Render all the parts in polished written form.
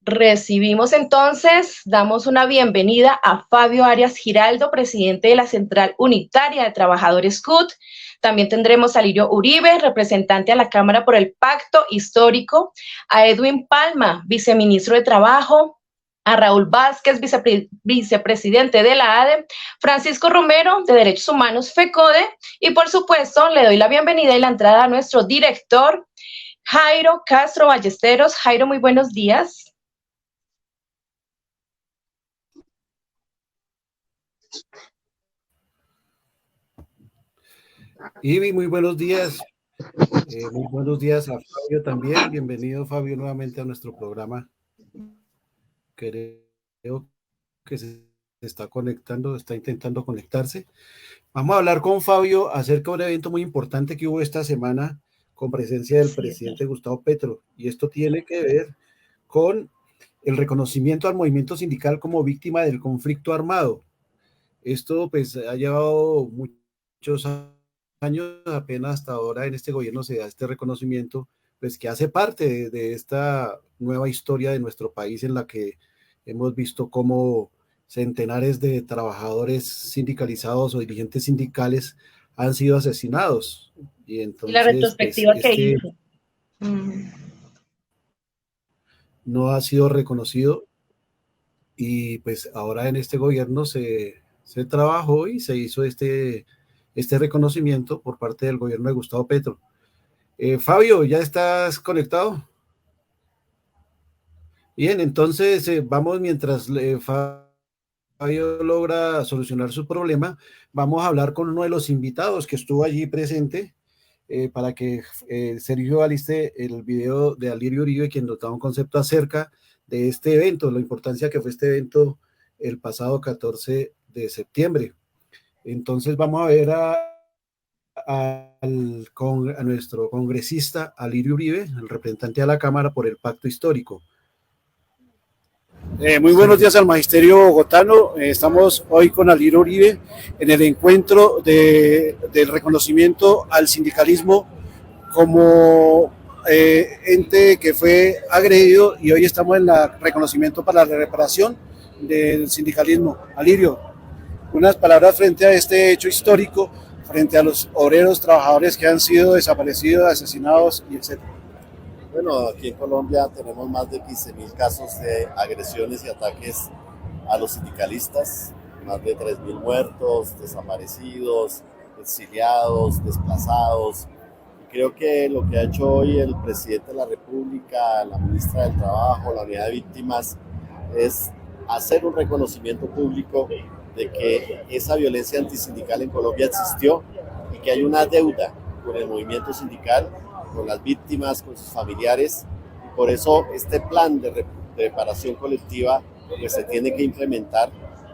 Recibimos entonces, damos una bienvenida a Fabio Arias Giraldo, presidente de la Central Unitaria de Trabajadores CUT. También tendremos a Lirio Uribe, representante a la Cámara por el Pacto Histórico, a Edwin Palma, viceministro de Trabajo, a Raúl Vázquez, vicepresidente de la ADE, Francisco Romero, de Derechos Humanos FECODE, y por supuesto le doy la bienvenida y la entrada a nuestro director, Jairo Castro Ballesteros. Jairo, muy buenos días. Ivy, muy buenos días. Muy buenos días a Fabio también. Bienvenido, Fabio, nuevamente a nuestro programa. Creo que se está conectando, está intentando conectarse. Vamos a hablar con Fabio acerca de un evento muy importante que hubo esta semana con presencia del presidente Gustavo Petro. Y esto tiene que ver con el reconocimiento al movimiento sindical como víctima del conflicto armado. Esto pues ha llevado muchos años, apenas hasta ahora en este gobierno se da este reconocimiento, pues que hace parte de esta nueva historia de nuestro país en la que hemos visto cómo centenares de trabajadores sindicalizados o dirigentes sindicales han sido asesinados. Y La entonces, pues, retrospectiva que hizo. No ha sido reconocido y pues ahora en este gobierno se trabajó y se hizo este reconocimiento por parte del gobierno de Gustavo Petro. Fabio, ¿ya estás conectado? Bien, entonces vamos mientras Fabio logra solucionar su problema, vamos a hablar con uno de los invitados que estuvo allí presente para que Sergio aliste el video de Alirio Uribe, quien nos da un concepto acerca de este evento, la importancia que fue este evento el pasado 14 de septiembre. Entonces vamos a ver a nuestro congresista Alirio Uribe, el representante de la Cámara por el Pacto Histórico. Muy buenos días al Magisterio Bogotano. Estamos hoy con Alirio Uribe en el encuentro del reconocimiento al sindicalismo como ente que fue agredido, y hoy estamos en el reconocimiento para la reparación del sindicalismo. Alirio, unas palabras frente a este hecho histórico, frente a los obreros, trabajadores que han sido desaparecidos, asesinados y etcétera. Bueno, aquí en Colombia tenemos más de 15.000 casos de agresiones y ataques a los sindicalistas, más de 3.000 muertos, desaparecidos, exiliados, desplazados. Y creo que lo que ha hecho hoy el presidente de la República, la ministra del Trabajo, la unidad de víctimas, es hacer un reconocimiento público de que esa violencia antisindical en Colombia existió y que hay una deuda con el movimiento sindical, con las víctimas, con sus familiares, y por eso este plan de reparación colectiva pues se tiene que implementar.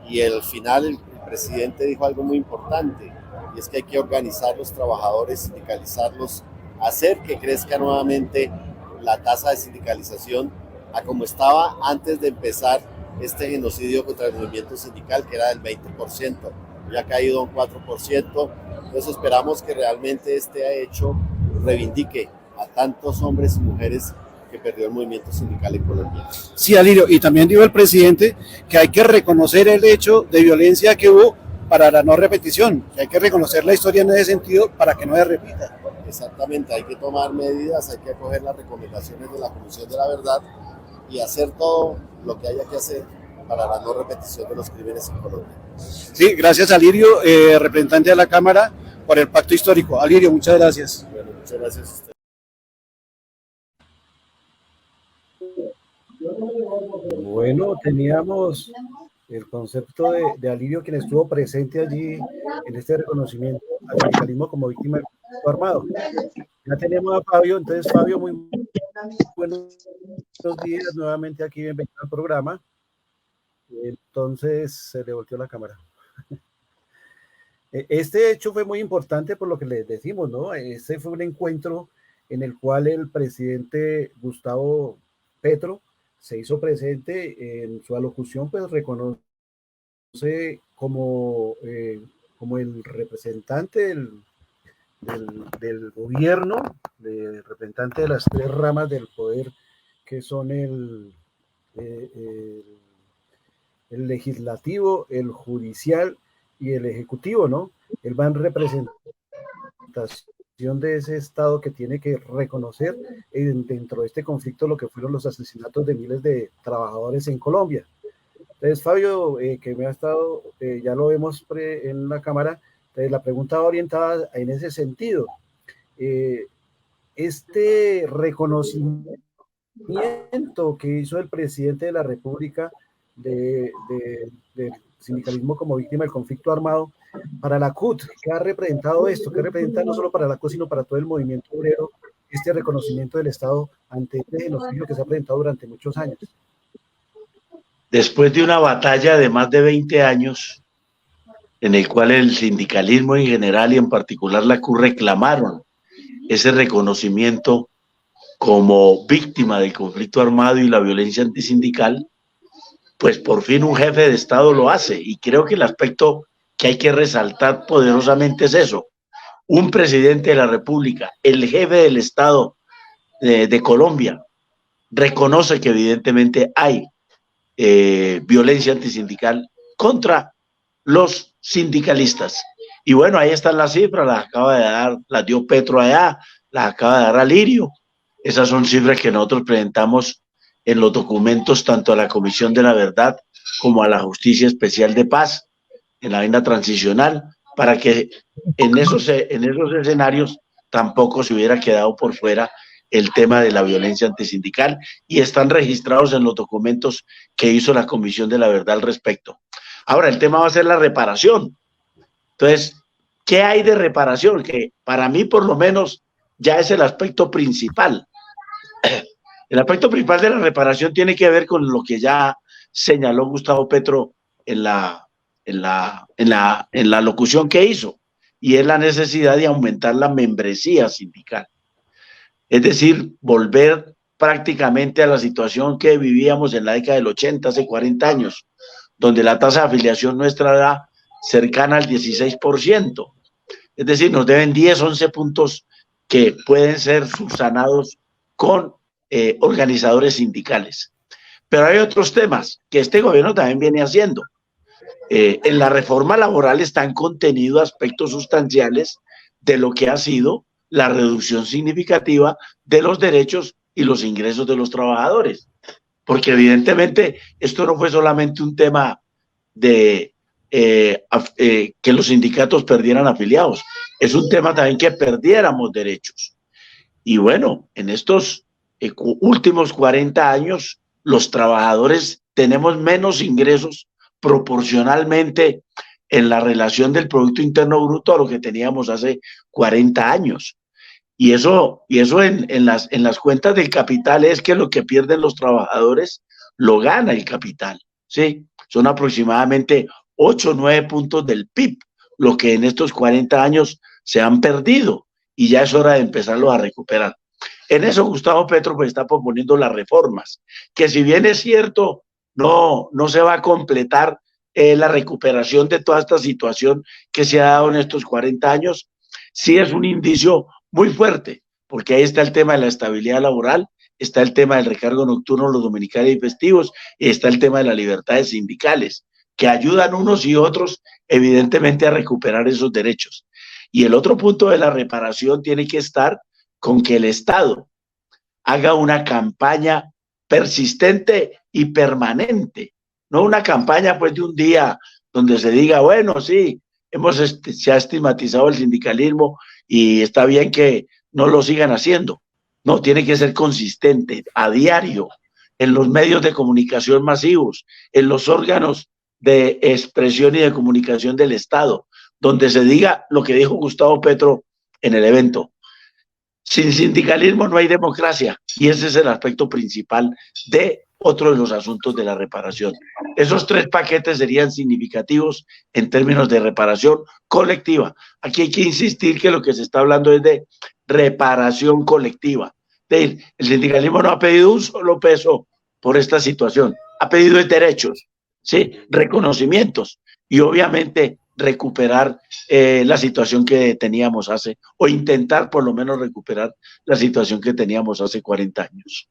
Y al final el presidente dijo algo muy importante, y es que hay que organizar los trabajadores, sindicalizarlos, hacer que crezca nuevamente la tasa de sindicalización a como estaba antes de empezar este genocidio contra el movimiento sindical, que era del 20%, ya ha caído a un 4%. Entonces esperamos que realmente este hecho reivindique a tantos hombres y mujeres que perdió el movimiento sindical en Colombia. Sí, Alirio, y también dijo el presidente que hay que reconocer el hecho de violencia que hubo para la no repetición, que hay que reconocer la historia en ese sentido para que no se repita. Exactamente, hay que tomar medidas, hay que acoger las recomendaciones de la Comisión de la Verdad y hacer todo lo que haya que hacer para la no repetición de los crímenes en Colombia. Sí, gracias Alirio, representante de la Cámara por el Pacto Histórico. Alirio, muchas gracias. Bueno, muchas gracias a usted. Bueno, teníamos el concepto de Alirio, quien estuvo presente allí en este reconocimiento al sindicalismo como víctima del conflicto armado. Ya tenemos a Fabio, entonces Fabio, muy buenos días nuevamente aquí, bienvenido al programa. Entonces se le volteó la cámara. Este hecho fue muy importante por lo que les decimos, ¿no? Este fue un encuentro en el cual el presidente Gustavo Petro se hizo presente. En su alocución, pues reconoce como el representante del gobierno, el representante de las tres ramas del poder, que son el el, el legislativo, el judicial y el ejecutivo, ¿no? Él va en representación de ese Estado que tiene que reconocer dentro de este conflicto lo que fueron los asesinatos de miles de trabajadores en Colombia. Entonces, Fabio, que me ha estado, ya lo vemos en la cámara, entonces la pregunta va orientada en ese sentido. Este reconocimiento que hizo el presidente de la República del sindicalismo como víctima del conflicto armado, para la CUT, ¿qué ha representado esto? ¿Qué representa no solo para la CUT, sino para todo el movimiento obrero, este reconocimiento del Estado ante este genocidio que se ha presentado durante muchos años? Después de una batalla de más de 20 años, en el cual el sindicalismo en general y en particular la CUT reclamaron ese reconocimiento como víctima del conflicto armado y la violencia antisindical, pues por fin un jefe de Estado lo hace. Y creo que el aspecto que hay que resaltar poderosamente es eso. Un presidente de la República, el jefe del Estado de Colombia, reconoce que evidentemente hay violencia antisindical contra los sindicalistas. Y bueno, ahí están las cifras, las acaba de dar, las dio Petro allá, las acaba de dar Alirio. Esas son cifras que nosotros presentamos en los documentos tanto a la Comisión de la Verdad como a la Justicia Especial de Paz, en la vaina transicional, para que en esos escenarios tampoco se hubiera quedado por fuera el tema de la violencia antisindical, y están registrados en los documentos que hizo la Comisión de la Verdad al respecto. Ahora, el tema va a ser la reparación. Entonces, ¿qué hay de reparación? Que para mí, por lo menos, ya es el aspecto principal. El aspecto principal de la reparación tiene que ver con lo que ya señaló Gustavo Petro en la locución que hizo, y es la necesidad de aumentar la membresía sindical. Es decir, volver prácticamente a la situación que vivíamos en la década del 80, hace 40 años, donde la tasa de afiliación nuestra era cercana al 16%. Es decir, nos deben 10, 11 puntos que pueden ser subsanados con organizadores sindicales. Pero hay otros temas que este gobierno también viene haciendo. En la reforma laboral están contenidos aspectos sustanciales de lo que ha sido la reducción significativa de los derechos y los ingresos de los trabajadores. Porque evidentemente esto no fue solamente un tema de que los sindicatos perdieran afiliados, es un tema también que perdiéramos derechos. Y bueno, en estos últimos 40 años, los trabajadores tenemos menos ingresos proporcionalmente en la relación del Producto Interno Bruto a lo que teníamos hace 40 años. Y eso en las cuentas del capital es que lo que pierden los trabajadores lo gana el capital, ¿sí? Son aproximadamente 8 o 9 puntos del PIB, lo que en estos 40 años se han perdido, y ya es hora de empezarlo a recuperar. En eso Gustavo Petro pues está proponiendo las reformas, que si bien es cierto, no se va a completar la recuperación de toda esta situación que se ha dado en estos 40 años, sí es un indicio muy fuerte, porque ahí está el tema de la estabilidad laboral, está el tema del recargo nocturno los dominicales y festivos, y está el tema de las libertades sindicales, que ayudan unos y otros evidentemente a recuperar esos derechos. Y el otro punto de la reparación tiene que estar con que el Estado haga una campaña persistente y permanente, no una campaña pues de un día donde se diga, bueno, sí, se ha estigmatizado el sindicalismo y está bien que no lo sigan haciendo. No, tiene que ser consistente, a diario, en los medios de comunicación masivos, en los órganos de expresión y de comunicación del Estado, donde se diga lo que dijo Gustavo Petro en el evento. Sin sindicalismo no hay democracia, y ese es el aspecto principal de otro de los asuntos de la reparación. Esos 3 paquetes serían significativos en términos de reparación colectiva. Aquí hay que insistir que lo que se está hablando es de reparación colectiva. El sindicalismo no ha pedido un solo peso por esta situación, ha pedido derechos, ¿sí? Reconocimientos, y obviamente recuperar la situación que teníamos o intentar por lo menos recuperar la situación que teníamos hace 40 años.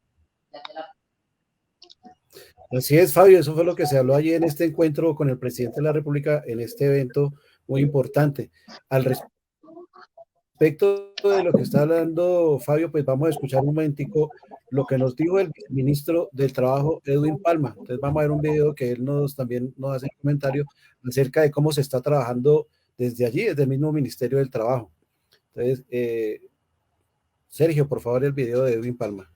Así es, Fabio, eso fue lo que se habló ayer en este encuentro con el presidente de la República, en este evento muy importante. Al respecto de lo que está hablando Fabio, pues vamos a escuchar un momentico lo que nos dijo el ministro del Trabajo, Edwin Palma. Entonces vamos a ver un video que él también nos hace un comentario acerca de cómo se está trabajando desde allí, desde el mismo Ministerio del Trabajo. Entonces, Sergio, por favor, el video de Edwin Palma.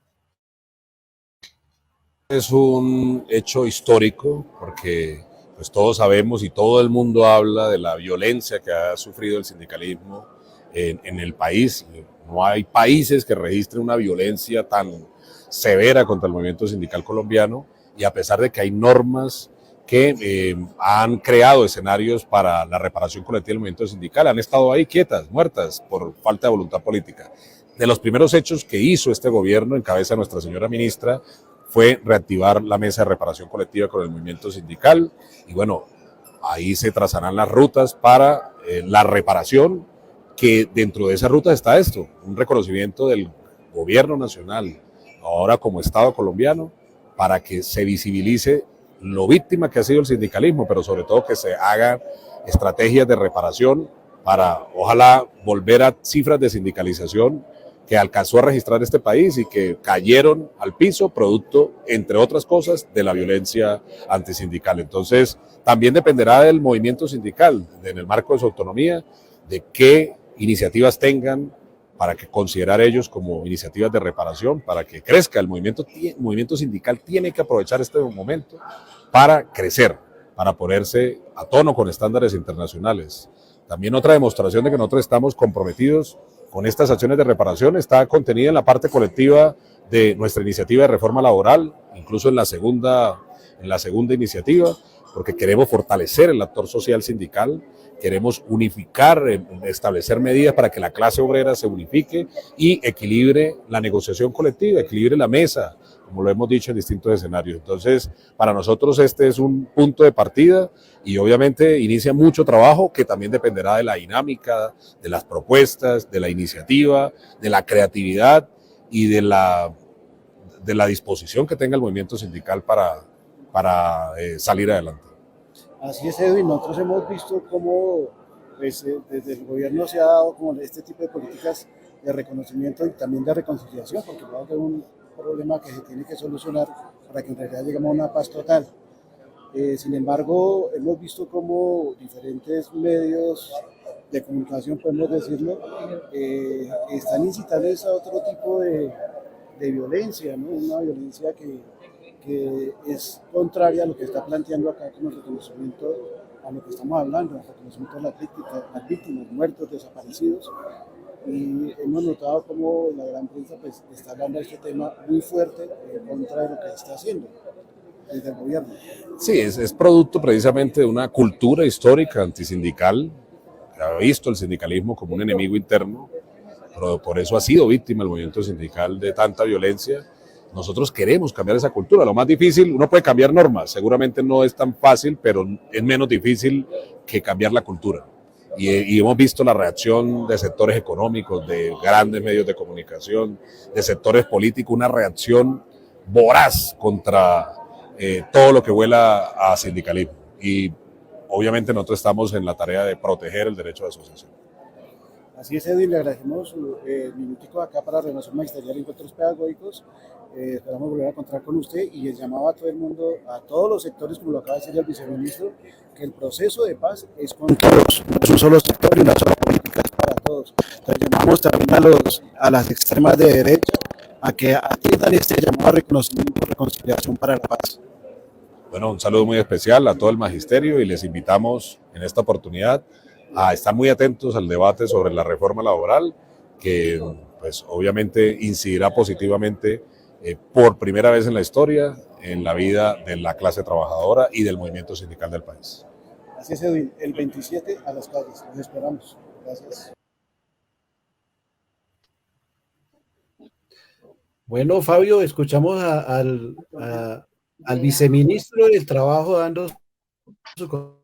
Es un hecho histórico porque pues todos sabemos y todo el mundo habla de la violencia que ha sufrido el sindicalismo en el país. No hay países que registren una violencia tan severa contra el movimiento sindical colombiano, y a pesar de que hay normas que han creado escenarios para la reparación colectiva del movimiento sindical, han estado ahí quietas, muertas por falta de voluntad política. De los primeros hechos que hizo este gobierno, en cabeza de nuestra señora ministra, fue reactivar la mesa de reparación colectiva con el movimiento sindical, y bueno, ahí se trazarán las rutas para la reparación, que dentro de esas rutas está esto, un reconocimiento del gobierno nacional, ahora como Estado colombiano, para que se visibilice lo víctima que ha sido el sindicalismo, pero sobre todo que se hagan estrategias de reparación para, ojalá, volver a cifras de sindicalización que alcanzó a registrar este país y que cayeron al piso producto, entre otras cosas, de la violencia antisindical. Entonces, también dependerá del movimiento sindical, en el marco de su autonomía, de qué iniciativas tengan para que considerar ellos como iniciativas de reparación, para que crezca. El movimiento sindical tiene que aprovechar este momento para crecer, para ponerse a tono con estándares internacionales. También otra demostración de que nosotros estamos comprometidos con estas acciones de reparación está contenida en la parte colectiva de nuestra iniciativa de reforma laboral, incluso en la segunda iniciativa, porque queremos fortalecer el actor social sindical, queremos unificar, establecer medidas para que la clase obrera se unifique y equilibre la negociación colectiva, equilibre la mesa, como lo hemos dicho en distintos escenarios. Entonces, para nosotros este es un punto de partida y obviamente inicia mucho trabajo que también dependerá de la dinámica, de las propuestas, de la iniciativa, de la creatividad y de la disposición que tenga el movimiento sindical para salir adelante. Así es, Edwin, nosotros hemos visto cómo pues, desde el gobierno se ha dado como este tipo de políticas de reconocimiento y también de reconciliación, porque va a ser un problema que se tiene que solucionar para que en realidad lleguemos a una paz total. Sin embargo, hemos visto cómo diferentes medios de comunicación, podemos decirlo, están incitando a otro tipo de violencia, ¿no? Una violencia que es contraria a lo que está planteando acá como el reconocimiento a lo que estamos hablando, el reconocimiento de las víctimas, muertos, desaparecidos. Y hemos notado cómo la gran prensa pues, está hablando de este tema muy fuerte en contra de lo que está haciendo desde el gobierno. Sí, es producto precisamente de una cultura histórica antisindical, que ha visto el sindicalismo como un enemigo interno, pero por eso ha sido víctima el movimiento sindical de tanta violencia. Nosotros queremos cambiar esa cultura. Lo más difícil, uno puede cambiar normas, seguramente no es tan fácil, pero es menos difícil que cambiar la cultura. Y hemos visto la reacción de sectores económicos, de grandes medios de comunicación, de sectores políticos, una reacción voraz contra todo lo que huela a sindicalismo. Y obviamente nosotros estamos en la tarea de proteger el derecho de asociación. Así es, Edwin, le agradecemos el minutico acá para Renovación Magisterial y Encuentros Pedagógicos. Esperamos volver a encontrar con usted y el llamado a todo el mundo, a todos los sectores, como lo acaba de decir el viceministro, que el proceso de paz es con todos, no es un solo sector y una sola política, es para todos. Entonces llamamos también a las extremas de derecha a que atiendan este llamado a reconocimiento y reconciliación para la paz. Bueno, un saludo muy especial a todo el magisterio y les invitamos en esta oportunidad a estar muy atentos al debate sobre la reforma laboral, que pues obviamente incidirá positivamente por primera vez en la historia en la vida de la clase trabajadora y del movimiento sindical del país. Así es, Edwin, el 27 a las calles, los esperamos. Gracias. Bueno, Fabio, escuchamos al viceministro del Trabajo dando su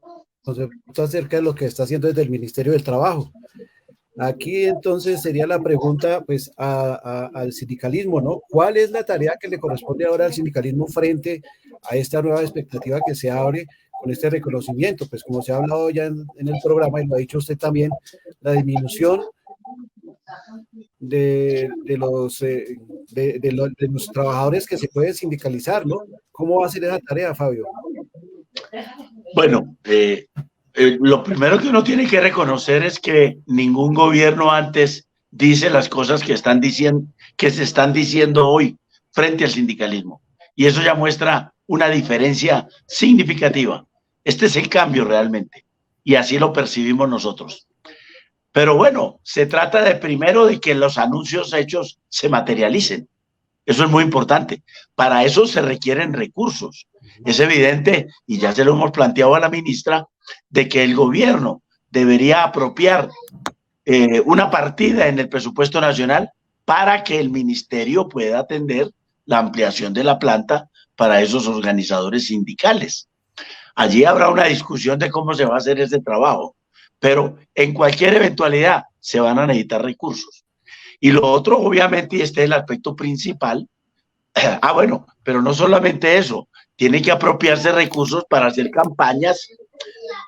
concepto acerca de lo que está haciendo desde el Ministerio del Trabajo. Aquí entonces sería la pregunta pues al sindicalismo, ¿no? ¿Cuál es la tarea que le corresponde ahora al sindicalismo frente a esta nueva expectativa que se abre con este reconocimiento. Pues como se ha hablado ya en el programa y lo ha dicho usted también, la disminución de los trabajadores que se pueden sindicalizar, ¿no? ¿Cómo va a ser esa tarea, Fabio? Bueno, lo primero que uno tiene que reconocer es que ningún gobierno antes dice las cosas que se están diciendo hoy frente al sindicalismo. Y eso ya muestra una diferencia significativa. Este es el cambio realmente. Y así lo percibimos nosotros. Pero bueno, se trata de primero de que los anuncios hechos se materialicen. Eso es muy importante. Para eso se requieren recursos. Es evidente, y ya se lo hemos planteado a la ministra, de que el gobierno debería apropiar una partida en el presupuesto nacional para que el ministerio pueda atender la ampliación de la planta para esos organizadores sindicales. Allí habrá una discusión de cómo se va a hacer ese trabajo, pero en cualquier eventualidad se van a necesitar recursos. Y lo otro, obviamente, y este es el aspecto principal, bueno, pero no solamente eso, tiene que apropiarse recursos para hacer campañas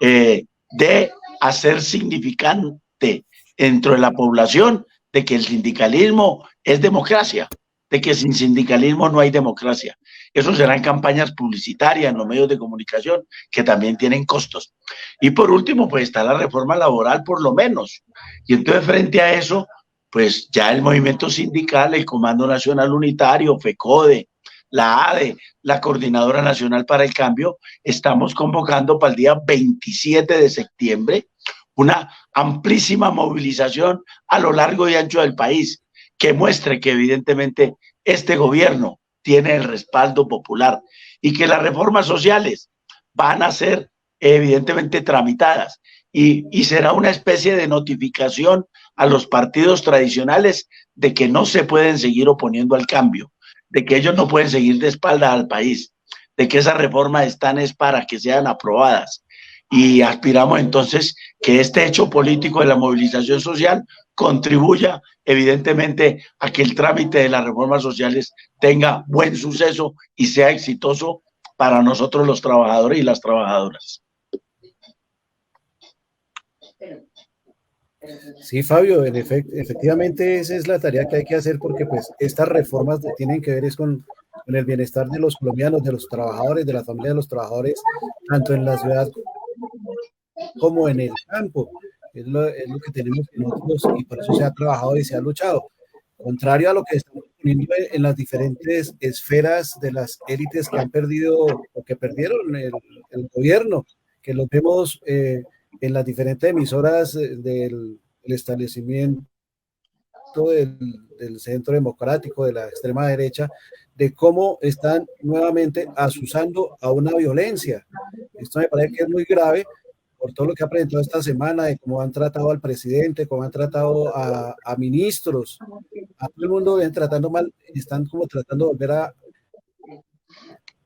de hacer significante dentro de la población de que el sindicalismo es democracia, de que sin sindicalismo no hay democracia. Eso serán campañas publicitarias en los medios de comunicación que también tienen costos. Y por último, pues está la reforma laboral por lo menos. Y entonces frente a eso, pues ya el movimiento sindical, el Comando Nacional Unitario, FECODE, la ADE, la Coordinadora Nacional para el Cambio, estamos convocando para el día 27 de septiembre una amplísima movilización a lo largo y ancho del país que muestre que evidentemente este gobierno tiene el respaldo popular y que las reformas sociales van a ser evidentemente tramitadas y será una especie de notificación a los partidos tradicionales de que no se pueden seguir oponiendo al cambio, de que ellos no pueden seguir de espaldas al país, de que esas reformas están es para que sean aprobadas. Y aspiramos entonces que este hecho político de la movilización social contribuya evidentemente a que el trámite de las reformas sociales tenga buen suceso y sea exitoso para nosotros los trabajadores y las trabajadoras. Sí, Fabio, efectivamente esa es la tarea que hay que hacer porque pues estas reformas tienen que ver con el bienestar de los colombianos, de los trabajadores, de la familia de los trabajadores, tanto en la ciudad como en el campo. Es lo que tenemos nosotros y por eso se ha trabajado y se ha luchado. Contrario a lo que estamos poniendo en las diferentes esferas de las élites que han perdido o que perdieron el gobierno, que lo vemos en las diferentes emisoras del establecimiento del centro democrático, de la extrema derecha, de cómo están nuevamente asusando a una violencia. Esto me parece que es muy grave por todo lo que ha presentado esta semana, de cómo han tratado al presidente, cómo han tratado a ministros, a todo el mundo ven tratando mal, están como tratando de volver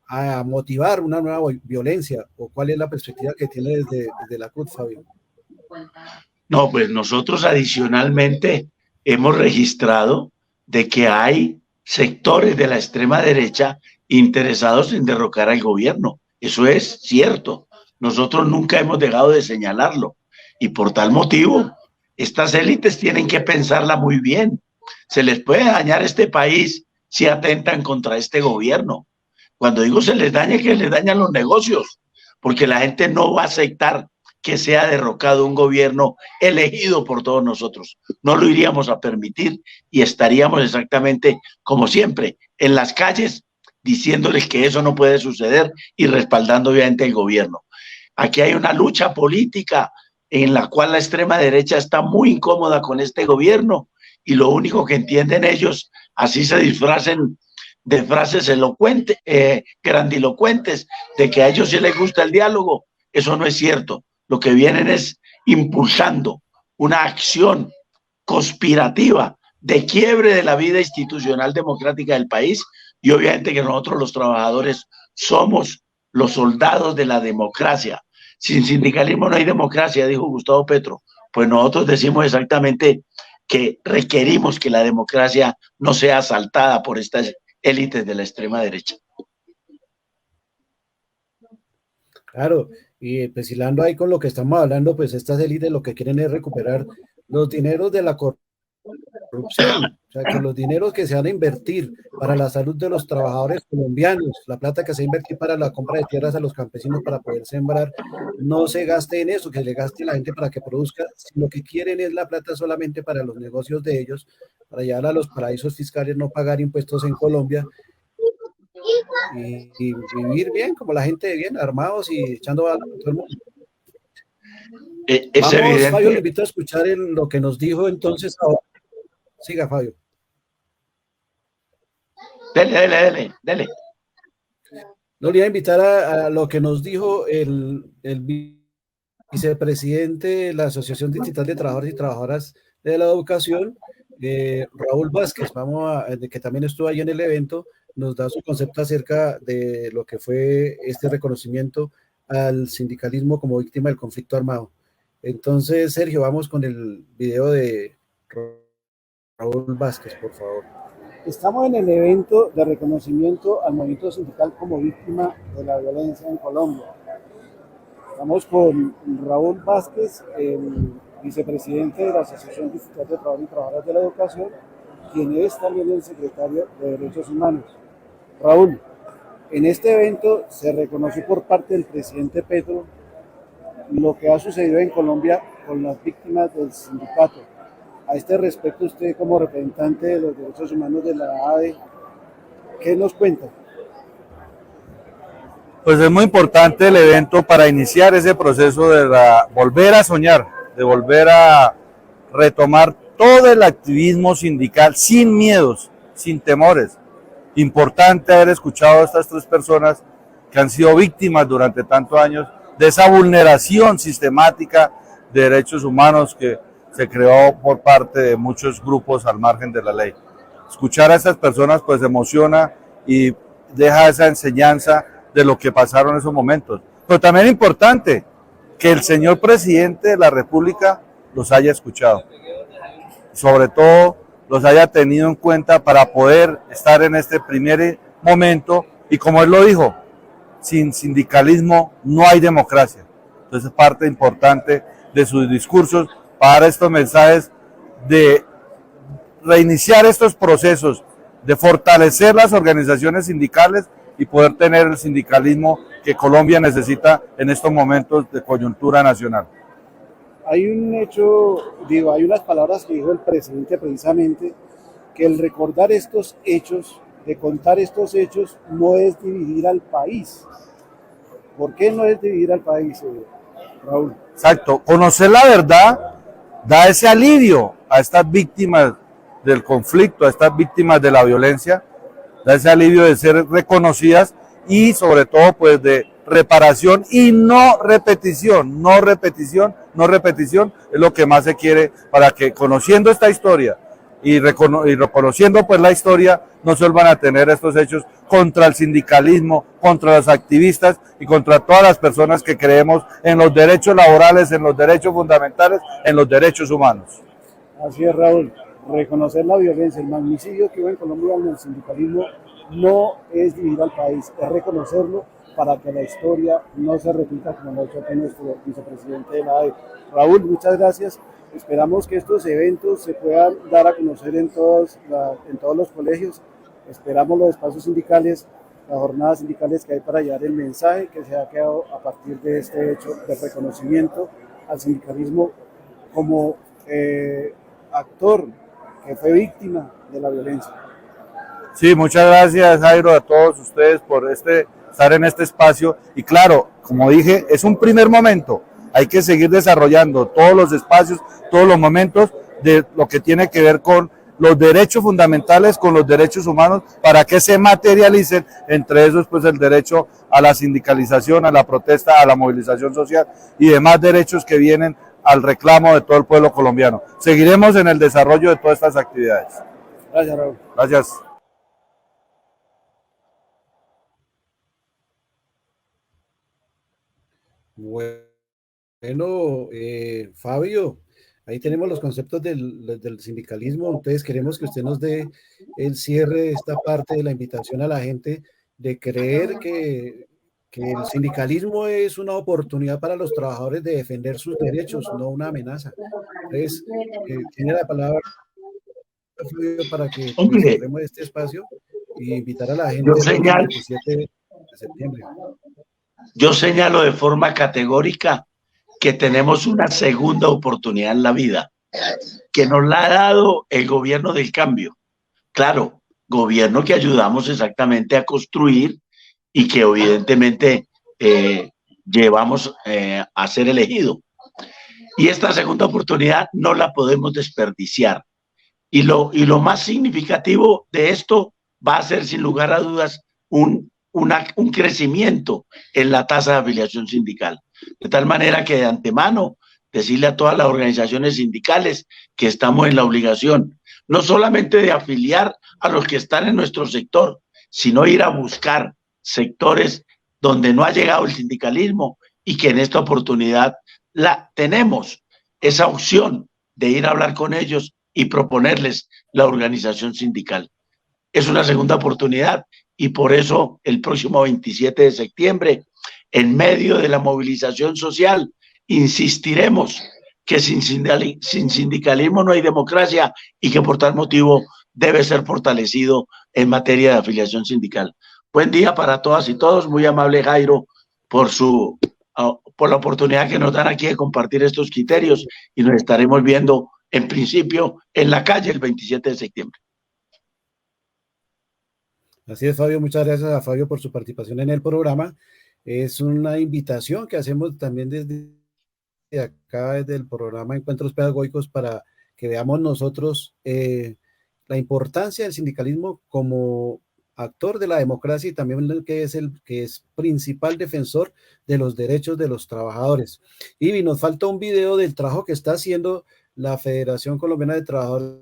a motivar una nueva violencia. ¿O cuál es la perspectiva que tiene desde la CUT, Fabio? No, pues nosotros adicionalmente hemos registrado de que hay sectores de la extrema derecha interesados en derrocar al gobierno. Eso es cierto. Nosotros nunca hemos dejado de señalarlo. Y por tal motivo, estas élites tienen que pensarla muy bien. Se les puede dañar este país si atentan contra este gobierno. Cuando digo se les daña, que les dañan los negocios, porque la gente no va a aceptar que sea derrocado un gobierno elegido por todos nosotros. No lo iríamos a permitir y estaríamos exactamente como siempre en las calles diciéndoles que eso no puede suceder y respaldando obviamente el gobierno. Aquí hay una lucha política en la cual la extrema derecha está muy incómoda con este gobierno y lo único que entienden ellos, así se disfracen de frases elocuentes, grandilocuentes, de que a ellos sí les gusta el diálogo. Eso no es cierto. Lo que vienen es impulsando una acción conspirativa de quiebre de la vida institucional democrática del país y obviamente que nosotros los trabajadores somos los soldados de la democracia. Sin sindicalismo no hay democracia, dijo Gustavo Petro. Pues nosotros decimos exactamente que requerimos que la democracia no sea asaltada por estas élites de la extrema derecha. Claro, y pues hilando ahí con lo que estamos hablando, pues estas élites lo que quieren es recuperar los dineros de la corrupción, o sea, que los dineros que se van a invertir para la salud de los trabajadores colombianos, la plata que se va a invertir para la compra de tierras a los campesinos para poder sembrar, no se gaste en eso, que le gaste la gente para que produzca, si lo que quieren es la plata solamente para los negocios de ellos, para llevar a los paraísos fiscales, no pagar impuestos en Colombia y vivir bien, como la gente bien, armados y echando bala a todo el mundo. Es Vamos, Fabio, le evidente. invito a escuchar lo que nos dijo entonces ahora. Siga, Fabio. Dele. No le iba a invitar a lo que nos dijo el vicepresidente de la Asociación Distrital de Trabajadores y Trabajadoras de la Educación, Raúl Vázquez, de que también estuvo ahí en el evento, nos da su concepto acerca de lo que fue este reconocimiento al sindicalismo como víctima del conflicto armado. Entonces, Sergio, vamos con el video de Raúl Vázquez, por favor. Estamos en el evento de reconocimiento al movimiento sindical como víctima de la violencia en Colombia. Estamos con Raúl Vázquez, el vicepresidente de la Asociación Distrital de Trabajadores y Trabajadoras de la Educación, quien es también el secretario de Derechos Humanos. Raúl, en este evento se reconoció por parte del presidente Petro lo que ha sucedido en Colombia con las víctimas del sindicato. A este respecto, usted como representante de los derechos humanos de la ADE, ¿qué nos cuenta? Pues es muy importante el evento para iniciar ese proceso de volver a soñar, de volver a retomar todo el activismo sindical sin miedos, sin temores. Importante haber escuchado a estas tres personas que han sido víctimas durante tantos años de esa vulneración sistemática de derechos humanos que se creó por parte de muchos grupos al margen de la ley. Escuchar a estas personas pues emociona y deja esa enseñanza de lo que pasaron en esos momentos. Pero también es importante que el señor presidente de la República los haya escuchado. Sobre todo los haya tenido en cuenta para poder estar en este primer momento y como él lo dijo, sin sindicalismo no hay democracia. Entonces es parte importante de sus discursos para dar estos mensajes de reiniciar estos procesos, de fortalecer las organizaciones sindicales y poder tener el sindicalismo que Colombia necesita en estos momentos de coyuntura nacional. Hay un hecho, hay unas palabras que dijo el presidente precisamente, que el recordar estos hechos, de contar estos hechos, no es dividir al país. ¿Por qué no es dividir al país, Raúl? Exacto, conocer la verdad da ese alivio a estas víctimas del conflicto, a estas víctimas de la violencia, da ese alivio de ser reconocidas y sobre todo pues de reparación y no repetición, no repetición, no repetición, es lo que más se quiere para que conociendo esta historia y reconociendo pues la historia no se vuelvan a tener estos hechos contra el sindicalismo, contra los activistas y contra todas las personas que creemos en los derechos laborales, en los derechos fundamentales, en los derechos humanos. Así es, Raúl. Reconocer la violencia, el magnicidio que hubo en Colombia en el sindicalismo no es dividir al país, es reconocerlo para que la historia no se repita como lo ha hecho nuestro vicepresidente de la ADE. Raúl, muchas gracias. Esperamos que estos eventos se puedan dar a conocer en todos los colegios. Esperamos los espacios sindicales, las jornadas sindicales que hay para llevar el mensaje que se ha quedado a partir de este hecho de reconocimiento al sindicalismo como actor que fue víctima de la violencia. Sí, muchas gracias, Jairo, a todos ustedes por estar en este espacio. Y claro, como dije, es un primer momento. Hay que seguir desarrollando todos los espacios, todos los momentos de lo que tiene que ver con los derechos fundamentales, con los derechos humanos, para que se materialicen, entre esos pues el derecho a la sindicalización, a la protesta, a la movilización social y demás derechos que vienen al reclamo de todo el pueblo colombiano. Seguiremos en el desarrollo de todas estas actividades. Gracias, Raúl. Gracias. Bueno, Fabio, ahí tenemos los conceptos del sindicalismo. Entonces queremos que usted nos dé el cierre de esta parte de la invitación a la gente de creer que que el sindicalismo es una oportunidad para los trabajadores de defender sus derechos, no una amenaza. Entonces, tiene la palabra para que pues, Hombre, hablemos de este espacio y invitar a la yo gente el próximo señalo, 27 de septiembre. yo señalo de forma categórica que tenemos una segunda oportunidad en la vida, que nos la ha dado el gobierno del cambio. Claro, gobierno que ayudamos exactamente a construir y que evidentemente llevamos a ser elegido. Y esta segunda oportunidad no la podemos desperdiciar. Y lo más significativo de esto va a ser, sin lugar a dudas, un crecimiento en la tasa de afiliación sindical. De tal manera que de antemano decirle a todas las organizaciones sindicales que estamos en la obligación, no solamente de afiliar a los que están en nuestro sector, sino ir a buscar sectores donde no ha llegado el sindicalismo y que en esta oportunidad la tenemos, esa opción de ir a hablar con ellos y proponerles la organización sindical. Es una segunda oportunidad y por eso el próximo 27 de septiembre, en medio de la movilización social, insistiremos que sin sindicalismo no hay democracia y que por tal motivo debe ser fortalecido en materia de afiliación sindical. Buen día para todas y todos, muy amable Jairo por la oportunidad que nos dan aquí de compartir estos criterios y nos estaremos viendo en principio en la calle el 27 de septiembre. Así es, Fabio, muchas gracias a Fabio por su participación en el programa. Es una invitación que hacemos también desde acá, desde el programa Encuentros Pedagógicos, para que veamos nosotros la importancia del sindicalismo como actor de la democracia y también que es principal defensor de los derechos de los trabajadores. Y nos falta un video del trabajo que está haciendo la Federación Colombiana de Trabajadores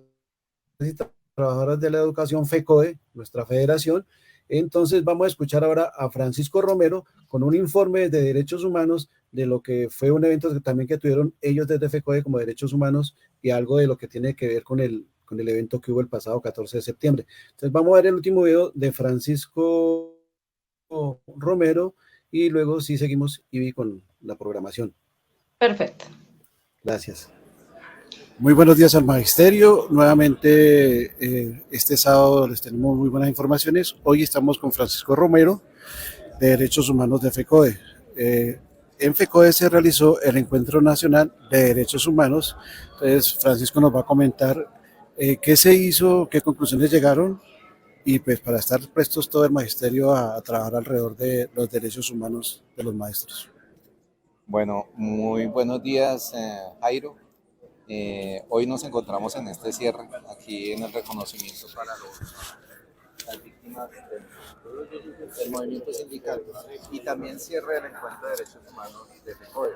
y Trabajadoras de la Educación, FECODE, nuestra federación. Entonces vamos a escuchar ahora a Francisco Romero con un informe de derechos humanos de lo que fue un evento que tuvieron ellos desde FECODE como derechos humanos y algo de lo que tiene que ver con el evento que hubo el pasado 14 de septiembre. Entonces vamos a ver el último video de Francisco Romero y luego sí seguimos Ivy con la programación. Perfecto. Gracias. Muy buenos días al magisterio. Nuevamente este sábado les tenemos muy buenas informaciones. Hoy estamos con Francisco Romero de Derechos Humanos de FECODE. En FECODE se realizó el Encuentro Nacional de Derechos Humanos. Entonces Francisco nos va a comentar qué se hizo, qué conclusiones llegaron y pues para estar prestos todo el magisterio a trabajar alrededor de los derechos humanos de los maestros. Bueno, muy buenos días, Jairo. Hoy nos encontramos en este cierre, aquí en el reconocimiento para las víctimas del movimiento sindical y también cierre del encuentro de derechos humanos de FECODE.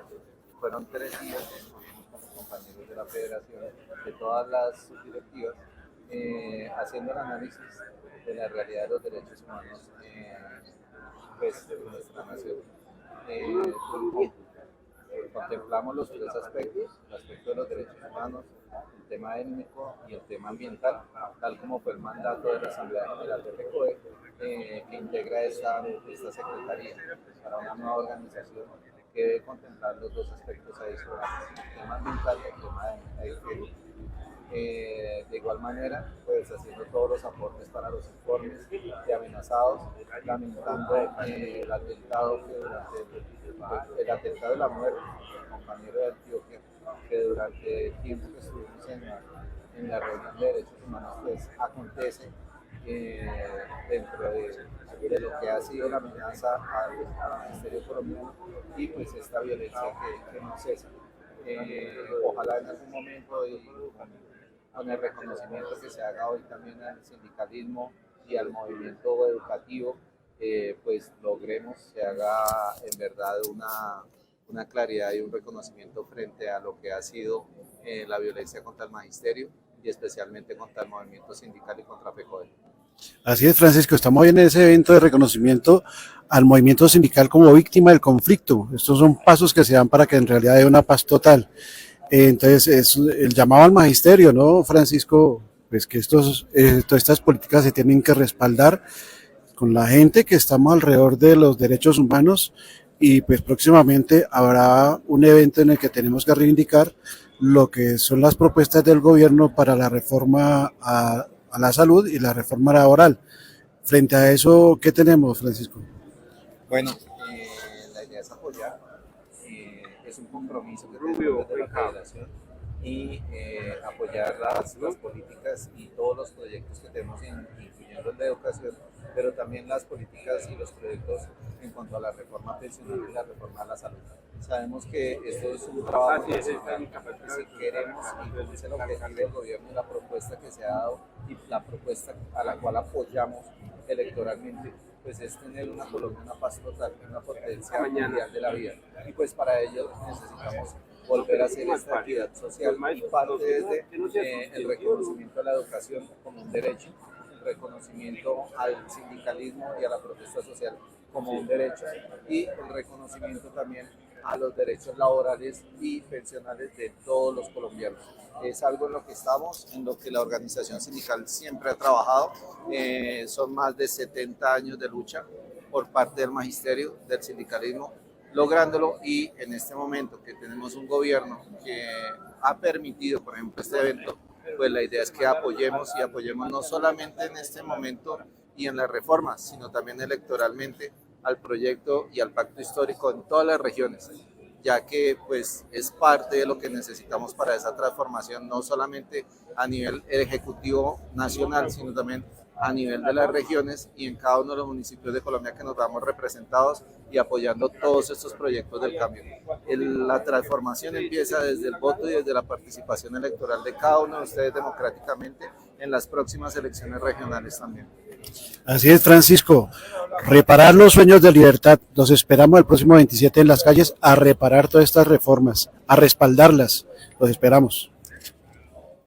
Fueron 3 días que estuvimos con los compañeros de la federación, de todas las subdirectivas, haciendo el análisis de la realidad de los derechos humanos pues, de nuestra nación. Contemplamos los 3 aspectos, el aspecto de los derechos humanos, el tema étnico y el tema ambiental, tal como fue el mandato de la Asamblea General de FECODE, que integra esta secretaría para una nueva organización que debe contemplar los 2 aspectos adicionales, el tema ambiental y el tema étnico. De igual manera, pues haciendo todos los aportes para los informes de amenazados, lamentando el atentado de la muerte del compañero de Antioquia, que durante el tiempo que estuvimos en la reunión de derechos humanos, pues acontece dentro de lo que ha sido la amenaza al Ministerio colombiano y pues esta violencia que no cesa. Ojalá en algún momento y con el reconocimiento que se haga hoy también al sindicalismo y al movimiento educativo, pues logremos se haga en verdad una claridad y un reconocimiento frente a lo que ha sido la violencia contra el magisterio y especialmente contra el movimiento sindical y contra FECODE. Así es, Francisco, estamos hoy en ese evento de reconocimiento al movimiento sindical como víctima del conflicto. Estos son pasos que se dan para que en realidad haya una paz total. Entonces, es el llamado al magisterio, ¿no, Francisco? Pues que todas estas políticas se tienen que respaldar con la gente que estamos alrededor de los derechos humanos, y pues próximamente habrá un evento en el que tenemos que reivindicar lo que son las propuestas del gobierno para la reforma a la salud y la reforma laboral. Frente a eso, ¿qué tenemos, Francisco? Bueno, la idea es apoyar, es un compromiso que tenemos desde la Federación y apoyar las políticas y todos los proyectos que tenemos, incluyendo el de educación, pero también las políticas y los proyectos en cuanto a la reforma pensional y la reforma a la salud. Sabemos que esto es un trabajo nacional, y si queremos, y como es el objetivo del gobierno y la propuesta que se ha dado y la propuesta a la cual apoyamos electoralmente, pues es tener una Colombia, una paz total, una potencia mundial de la vida. Y pues para ello necesitamos volver a hacer esta equidad social y parte desde el reconocimiento a la educación como un derecho, el reconocimiento al sindicalismo y a la protesta social como un derecho y el reconocimiento también a los derechos laborales y pensionales de todos los colombianos. Es algo en lo que estamos, en lo que la organización sindical siempre ha trabajado. Son más de 70 años de lucha por parte del magisterio, del sindicalismo, lográndolo, y en este momento que tenemos un gobierno que ha permitido, por ejemplo, este evento, pues la idea es que apoyemos y apoyemos no solamente en este momento y en las reformas, sino también electoralmente al proyecto y al pacto histórico en todas las regiones, ya que pues es parte de lo que necesitamos para esa transformación, no solamente a nivel ejecutivo nacional, sino también a nivel de las regiones y en cada uno de los municipios de Colombia que nos vamos representados y apoyando todos estos proyectos del cambio. La transformación empieza desde el voto y desde la participación electoral de cada uno de ustedes democráticamente en las próximas elecciones regionales también. Así es, Francisco. Reparar los sueños de libertad. Los esperamos el próximo 27 en las calles a reparar todas estas reformas, a respaldarlas. Los esperamos.